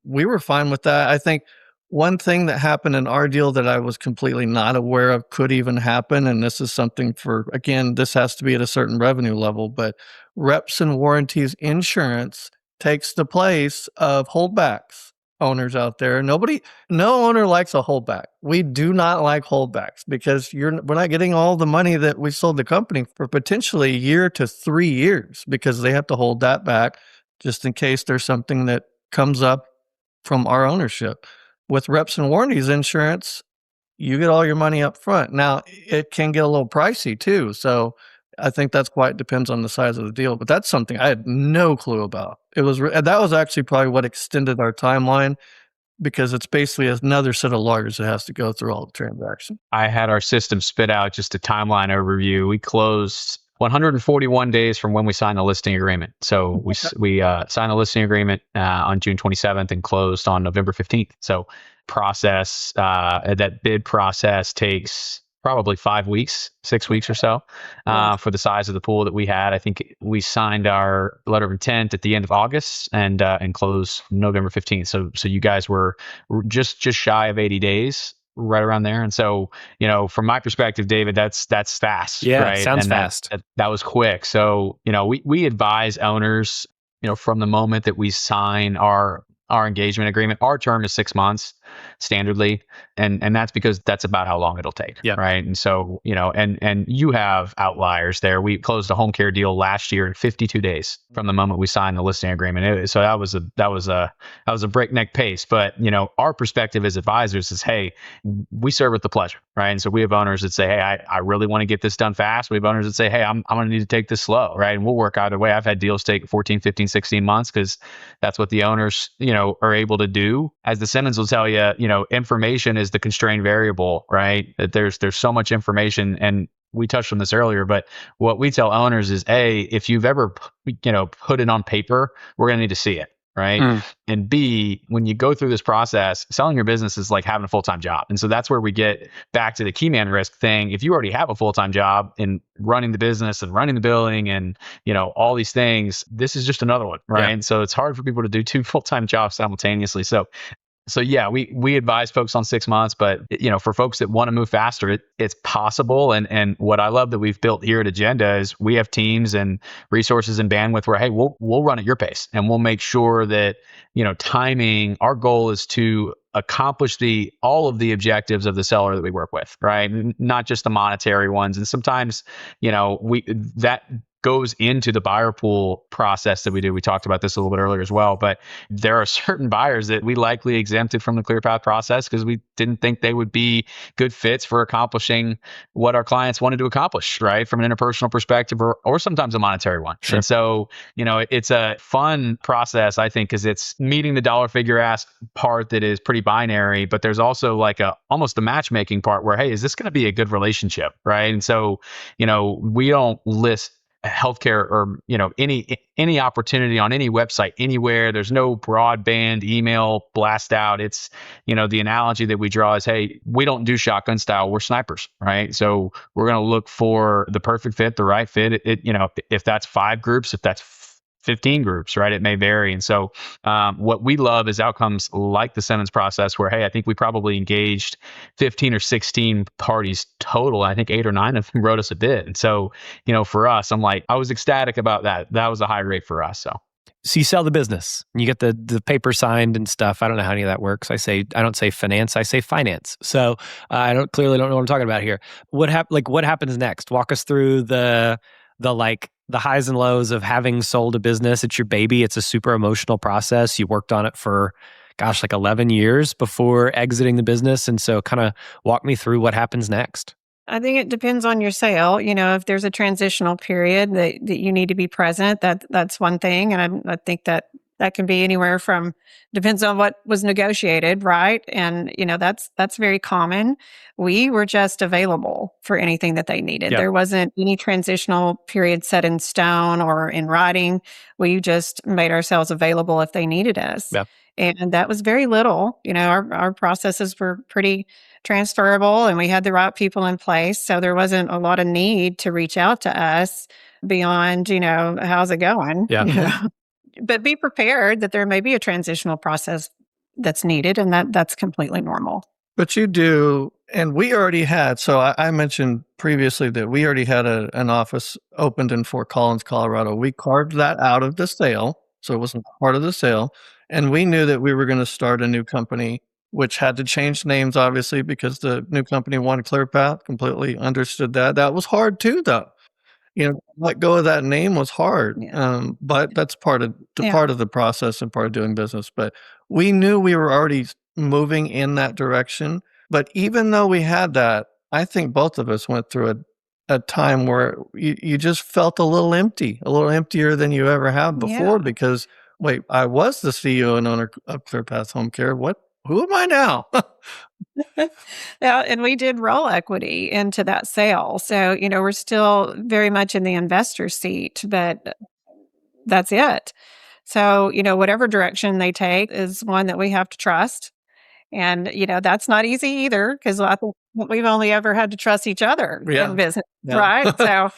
we were fine with that. I think one thing that happened in our deal that I was completely not aware of could even happen, and this is something again, this has to be at a certain revenue level, but reps and warranties insurance takes the place of holdbacks. Owners out there, no owner likes a holdback. We do not like holdbacks because we're not getting all the money that we sold the company for potentially a year to 3 years because they have to hold that back just in case there's something that comes up from our ownership. With reps and warranties insurance, you get all your money up front. Now, it can get a little pricey too, so I think that's why it depends on the size of the deal, but that's something I had no clue about. That was actually probably what extended our timeline because it's basically another set of lawyers that has to go through all the transactions. I had our system spit out just a timeline overview. We closed 141 days from when we signed the listing agreement. So we signed the listing agreement on June 27th and closed on November 15th. So that bid process takes probably 5 weeks, 6 weeks or so for the size of the pool that we had. I think we signed our letter of intent at the end of August and closed November 15th. So you guys were just shy of 80 days, right around there. And so, from my perspective, David, that's fast. Yeah, right? Sounds and fast. That was quick. So, we advise owners, from the moment that we sign our engagement agreement, our term is 6 months. standardly. And that's because that's about how long it'll take. Yeah. Right. And so, and you have outliers there. We closed a home care deal last year in 52 days from the moment we signed the listing agreement. So that was a breakneck pace. But, our perspective as advisors is, hey, we serve with the pleasure. Right. And so we have owners that say, hey, I really want to get this done fast. We have owners that say, hey, I'm going to need to take this slow. Right. And we'll work either way. I've had deals take 14, 15, 16 months because that's what the owners, are able to do. As the Simmonds will tell you, information is the constrained variable, right? That there's so much information, and we touched on this earlier, but what we tell owners is, A, if you've ever, put it on paper, we're going to need to see it. Right. And B, when you go through this process, selling your business is like having a full-time job. And so that's where we get back to the key man risk thing. If you already have a full-time job in running the business and running the building and, all these things, this is just another one. Right. Yeah. And so it's hard for people to do two full-time jobs simultaneously. So yeah, we advise folks on 6 months, but for folks that want to move faster, it's possible. And what I love that we've built here at Agenda is we have teams and resources and bandwidth where, hey, we'll run at your pace, and we'll make sure that timing. Our goal is to accomplish all of the objectives of the seller that we work with, right? Not just the monetary ones. And sometimes that goes into the buyer pool process that we do. We talked about this a little bit earlier as well, but there are certain buyers that we likely exempted from the ClearPath process because we didn't think they would be good fits for accomplishing what our clients wanted to accomplish, right? From an interpersonal perspective or sometimes a monetary one. Sure. And so, it's a fun process, I think, because it's meeting the dollar figure ask part that is pretty binary, but there's also like almost a matchmaking part where, hey, is this going to be a good relationship, right? And so, we don't list healthcare or any opportunity on any website anywhere. There's no broadband email blast out. It's the analogy that we draw is, hey, we don't do shotgun style, we're snipers, right? So we're going to look for the perfect fit, the right fit. If that's 5 groups, if that's 15 groups, right? It may vary. And so what we love is outcomes like the Simmonds process where, hey, I think we probably engaged 15 or 16 parties total. I think 8 or 9 of them wrote us a bid. And so, for us, I was ecstatic about that. That was a high rate for us. So you sell the business and you get the paper signed and stuff. I don't know how any of that works. I don't say finance, I say finance. So I clearly don't know what I'm talking about here. What happens next? Walk us through the highs and lows of having sold a business. It's your baby. It's a super emotional process. You worked on it for, 11 years before exiting the business. And so kind of walk me through what happens next. I think it depends on your sale. If there's a transitional period that you need to be present, that's one thing. And I think that can be anywhere from, depends on what was negotiated, right? And, that's very common. We were just available for anything that they needed. Yep. There wasn't any transitional period set in stone or in writing. We just made ourselves available if they needed us. Yep. And that was very little. Our processes were pretty transferable and we had the right people in place. So there wasn't a lot of need to reach out to us beyond, how's it going? Yeah. But be prepared that there may be a transitional process that's needed, and that's completely normal. But you do, and we already had, so I mentioned previously that we already had an office opened in Fort Collins, Colorado. We carved that out of the sale, so it wasn't part of the sale. And we knew that we were going to start a new company, which had to change names, obviously, because the new company wanted ClearPath. Completely understood that. That was hard too, though. Let go of that name was hard. Yeah. But that's part of the process and part of doing business. But we knew we were already moving in that direction. But even though we had that, I think both of us went through a time where you just felt a little empty, a little emptier than you ever have before. Yeah. Because wait, I was the CEO and owner of ClearPath Home Care. Who am I now? Yeah, and we did roll equity into that sale. So, we're still very much in the investor seat, but that's it. So, whatever direction they take is one that we have to trust. And, that's not easy either, because I think we've only ever had to trust each other in business, right? So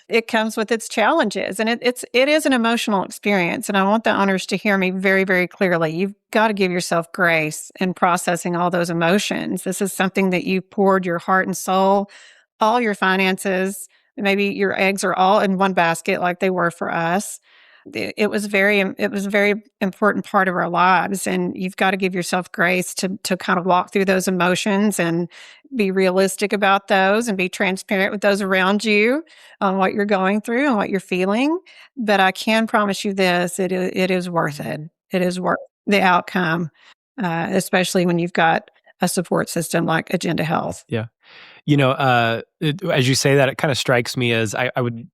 it comes with its challenges, and it is an emotional experience. And I want the owners to hear me very, very clearly. You've got to give yourself grace in processing all those emotions. This is something that you poured your heart and soul, all your finances, maybe your eggs are all in one basket like they were for us. it was a very important part of our lives, and you've got to give yourself grace to kind of walk through those emotions and be realistic about those and be transparent with those around you on what you're going through and what you're feeling. But I can promise you this: it is worth it. It is worth the outcome, especially when you've got a support system like Agenda Health. Yeah. As you say that, it kind of strikes me as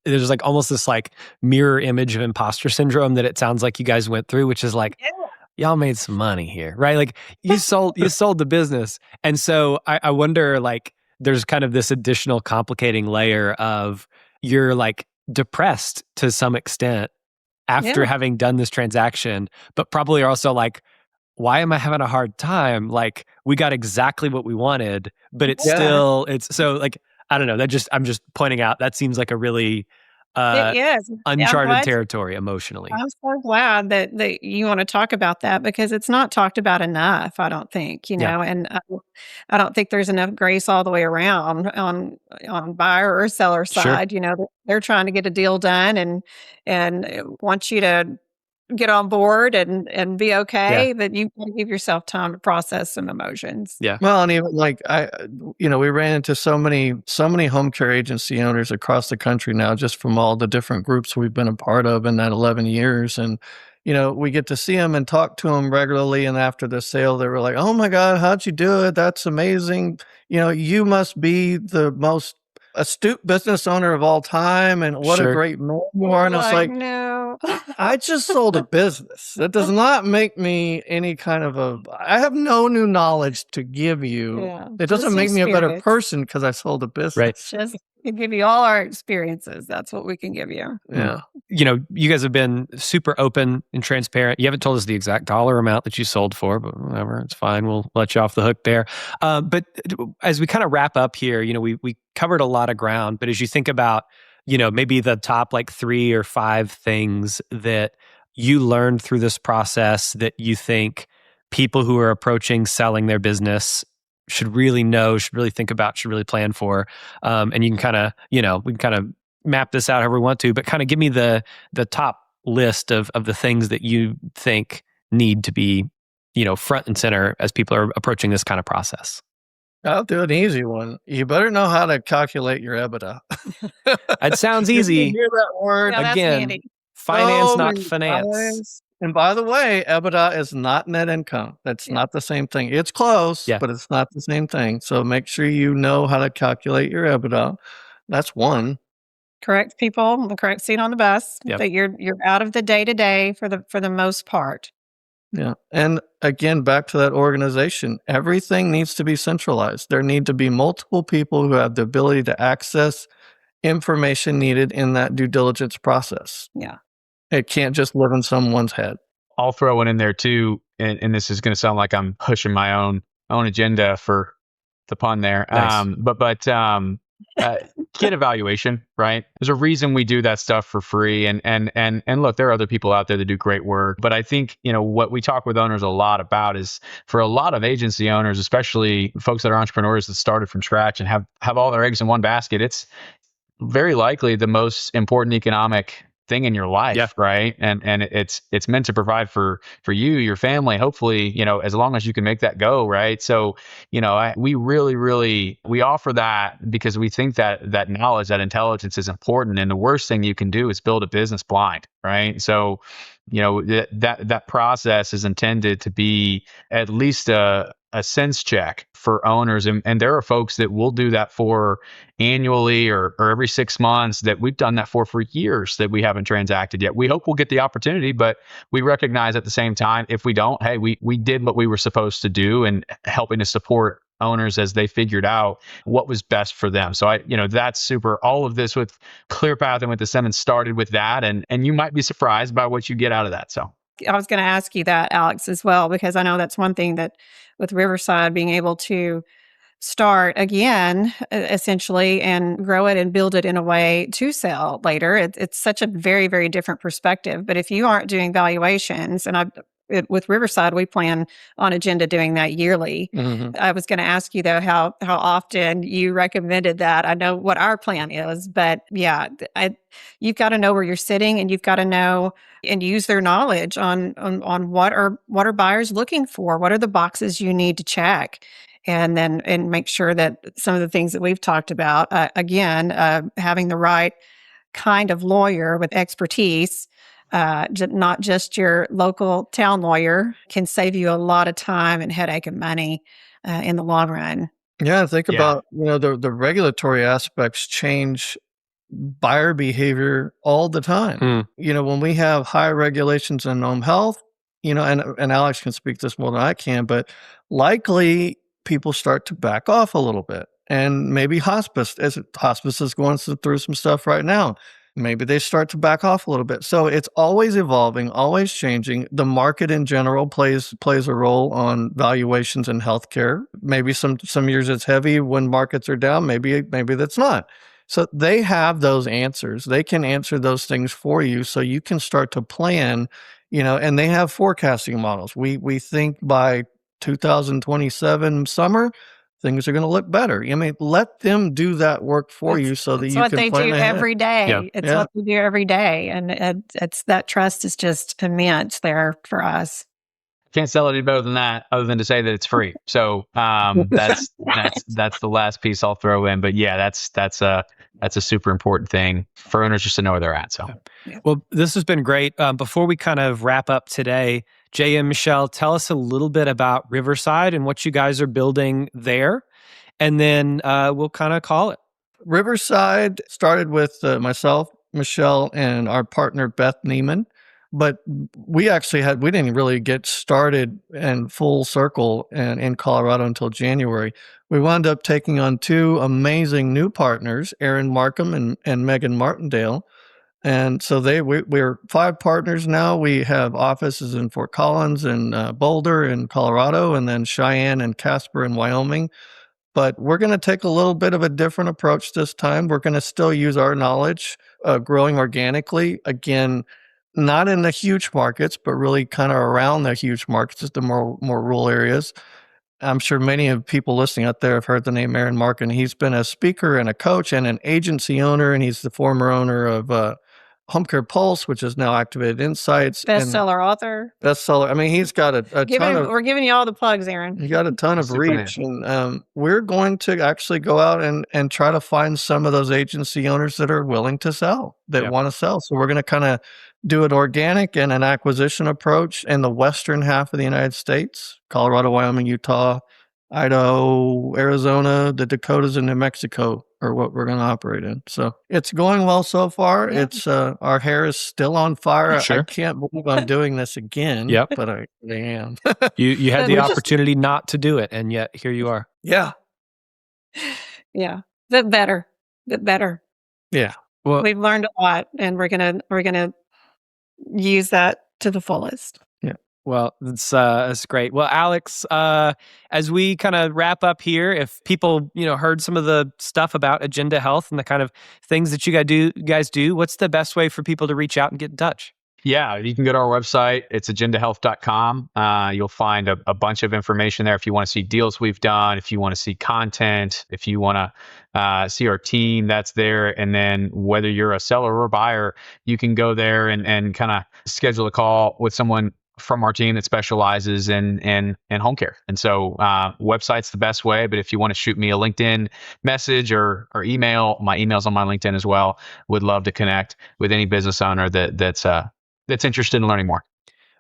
there's like almost this like mirror image of imposter syndrome that it sounds like you guys went through, which is like, y'all made some money here, right? Like you sold the business. And so I wonder, like, there's kind of this additional complicating layer of you're like depressed to some extent after having done this transaction, but probably are also like, why am I having a hard time? Like, we got exactly what we wanted, but it's so like, I don't know. I'm just pointing out that seems like a really it is uncharted territory emotionally. I'm so glad that you want to talk about that, because it's not talked about enough, I don't think, and I don't think there's enough grace all the way around on buyer or seller side. Sure. They're trying to get a deal done and want you to get on board and be okay, but you got to give yourself time to process some emotions. Yeah. Well, and even like we ran into so many home care agency owners across the country now, just from all the different groups we've been a part of in that 11 years. And, we get to see them and talk to them regularly. And after the sale, they were like, "Oh my God, how'd you do it? That's amazing. You must be the most astute business owner of all time, and what a great man you are." And it's like, no, I just sold a business. That does not make me any kind of I have no new knowledge to give you. Yeah, it doesn't make me a better person because I sold a business. Right. Just give you all our experiences. That's what we can give you. Yeah. You guys have been super open and transparent. You haven't told us the exact dollar amount that you sold for, but whatever, it's fine. We'll let you off the hook there. But as we kind of wrap up here, we covered a lot of ground, but as you think about, maybe the top like 3 or 5 things that you learned through this process that you think people who are approaching selling their business should really know, should really think about, should really plan for. And you can kind of, we can kind of map this out however we want to, but kind of give me the top list of the things that you think need to be, front and center as people are approaching this kind of process. I'll do an easy one. You better know how to calculate your EBITDA. It sounds easy. You hear that word again? Finance, not finance. And by the way, EBITDA is not net income. That's not the same thing. It's close, but it's not the same thing. So make sure you know how to calculate your EBITDA. That's one. Correct people, the correct seat on the bus. That you're out of the day-to-day for the most part. Yeah. And again, back to that organization, everything needs to be centralized. There need to be multiple people who have the ability to access information needed in that due diligence process. Yeah. It can't just live in someone's head. I'll throw one in there too, and this is going to sound like I'm pushing my own agenda for the pun there. Nice. Get evaluation, right? There's a reason we do that stuff for free. And look, there are other people out there that do great work. But I think, what we talk with owners a lot about is for a lot of agency owners, especially folks that are entrepreneurs that started from scratch and have all their eggs in one basket, it's very likely the most important economic thing in your life, right? And it's meant to provide for you, your family, hopefully, as long as you can make that go, right? So, we really we offer that because we think that knowledge, that intelligence is important. And the worst thing you can do is build a business blind, right? So, that process is intended to be at least a sense check for owners. And there are folks that will do that for annually or every 6 months that we've done that for years that we haven't transacted yet. We hope we'll get the opportunity, but we recognize at the same time, if we don't, hey, we did what we were supposed to do and helping to support owners as they figured out what was best for them. So that's super. All of this with ClearPath and with the Simmonds started with that. And you might be surprised by what you get out of that. So I was going to ask you that, Alex, as well, because I know that's one thing that with Riverside being able to start again, essentially, and grow it and build it in a way to sell later. It's such a very, very different perspective. But if you aren't doing valuations, and with Riverside, we plan on Agenda doing that yearly. I was going to ask you though, how often you recommended that. I know what our plan is, but yeah, you've got to know where you're sitting, and you've got to know and use their knowledge on what are buyers looking for, what are the boxes you need to check, and make sure that some of the things that we've talked about, having the right kind of lawyer with expertise, not just your local town lawyer, can save you a lot of time and headache and money in the long run. Yeah, think about, the regulatory aspects change buyer behavior all the time. When we have high regulations in home health, and Alex can speak to this more than I can, but likely people start to back off a little bit. And maybe hospice is going through some stuff right now. Maybe they start to back off a little bit. So it's always evolving, always changing. The market in general plays a role on valuations in healthcare. Maybe some years it's heavy when markets are down. Maybe that's not. So they have those answers. They can answer those things for you, so you can start to plan. And they have forecasting models. We think by 2027 summer, things are going to look better. I mean, let them do that work for you so that you can plan ahead. It's what they do every day. It's what they do every day. And it's that trust is just immense there for us. Can't sell it any better than that, other than to say that it's free. So that's the last piece I'll throw in. But yeah, that's a super important thing for owners just to know where they're at. So, well, this has been great. Before we kind of wrap up today, Jay and Michelle, tell us a little bit about Riverside and what you guys are building there, and then we'll kind of call it. Riverside started with myself, Michelle, and our partner Beth Neiman. But we didn't really get started in full circle in Colorado until January. We wound up taking on two amazing new partners, Aaron Markham and Megan Martindale. And so we're 5 partners now. We have offices in Fort Collins and Boulder in Colorado, and then Cheyenne and Casper in Wyoming. But we're going to take a little bit of a different approach this time. We're going to still use our knowledge, growing organically. Again, not in the huge markets, but really kind of around the huge markets, the more rural areas. I'm sure many of people listening out there have heard the name Aaron Markin. He's been a speaker and a coach and an agency owner, and he's the former owner of Home Care Pulse, which is now Activated Insights. Bestseller author. Bestseller. I mean, he's got a ton of... We're giving you all the plugs, Aaron. You got a ton of reach. And we're going to actually go out and try to find some of those agency owners that are willing to sell, that want to sell. So we're going to kind of do an organic and an acquisition approach in the western half of the United States, Colorado, Wyoming, Utah, Idaho, Arizona, the Dakotas, and New Mexico are what we're going to operate in. So it's going well so far. Yeah. It's our hair is still on fire. Sure. I can't believe I'm doing this again, but I am. You had the opportunity not to do it, and yet here you are. Yeah. Yeah. Bit better. Yeah. Well, we've learned a lot, and we're gonna use that to the fullest. Well, that's great. Well, Alex, as we kind of wrap up here, if people, heard some of the stuff about Agenda Health and the kind of things that you guys do, what's the best way for people to reach out and get in touch? Yeah, you can go to our website. It's agendahealth.com. You'll find a bunch of information there if you want to see deals we've done, if you want to see content, if you want to see our team, that's there. And then whether you're a seller or a buyer, you can go there and kind of schedule a call with someone from our team that specializes in home care. And so website's the best way, but if you want to shoot me a LinkedIn message or email, my email's on my LinkedIn as well. Would love to connect with any business owner that's interested in learning more.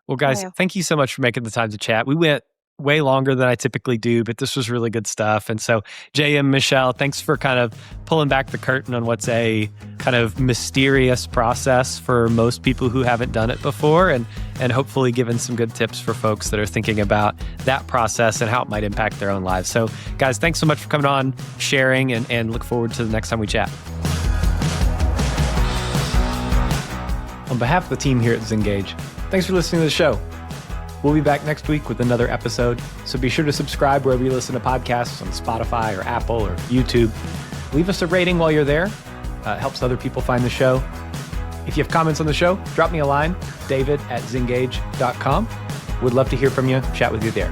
Well, guys, thank you so much for making the time to chat. We went way longer than I typically do, but this was really good stuff. And so, Jay and Michelle, thanks for kind of pulling back the curtain on what's a kind of mysterious process for most people who haven't done it before, and hopefully giving some good tips for folks that are thinking about that process and how it might impact their own lives. So, guys, thanks so much for coming on, sharing, and look forward to the next time we chat. On behalf of the team here at Zingage, thanks for listening to the show. We'll be back next week with another episode, so be sure to subscribe wherever you listen to podcasts on Spotify or Apple or YouTube. Leave us a rating while you're there. It helps other people find the show. If you have comments on the show, drop me a line, david@zingage.com. Would love to hear from you, chat with you there.